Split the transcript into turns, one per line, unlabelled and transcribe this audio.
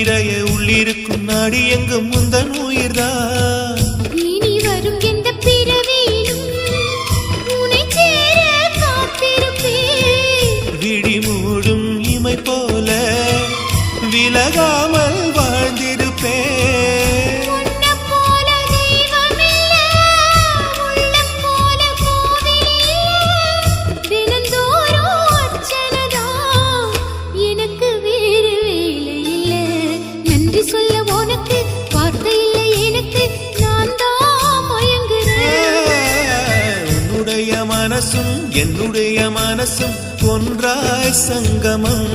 நிறைய உள்ளிருக்கும் நாடி எங்கும் முந்தன் உயிர்தான்.
இனி வரும் எந்த பிறவியிலும் உன்னை சேர காத்திருப்பேன்.
விழி மூடும் இமை போல விலகாமல் வாழ்ந்திருப்பேன்.
உன்னைப் போல தெய்வமில்ல, உள்ளம் போல கோவிலில்ல. தினந்தோறும் அர்ச்சனைதான், எனக்கு வேறு வேலை இல்ல. நன்றி சொல்ல உனக்கு வார்த்தை இல்லை எனக்கு, நான் தான் மயங்குறேன்.
உன்னுடைய மனசும் என்னுடைய மனசும் ஒன்றாய் சங்கமம்.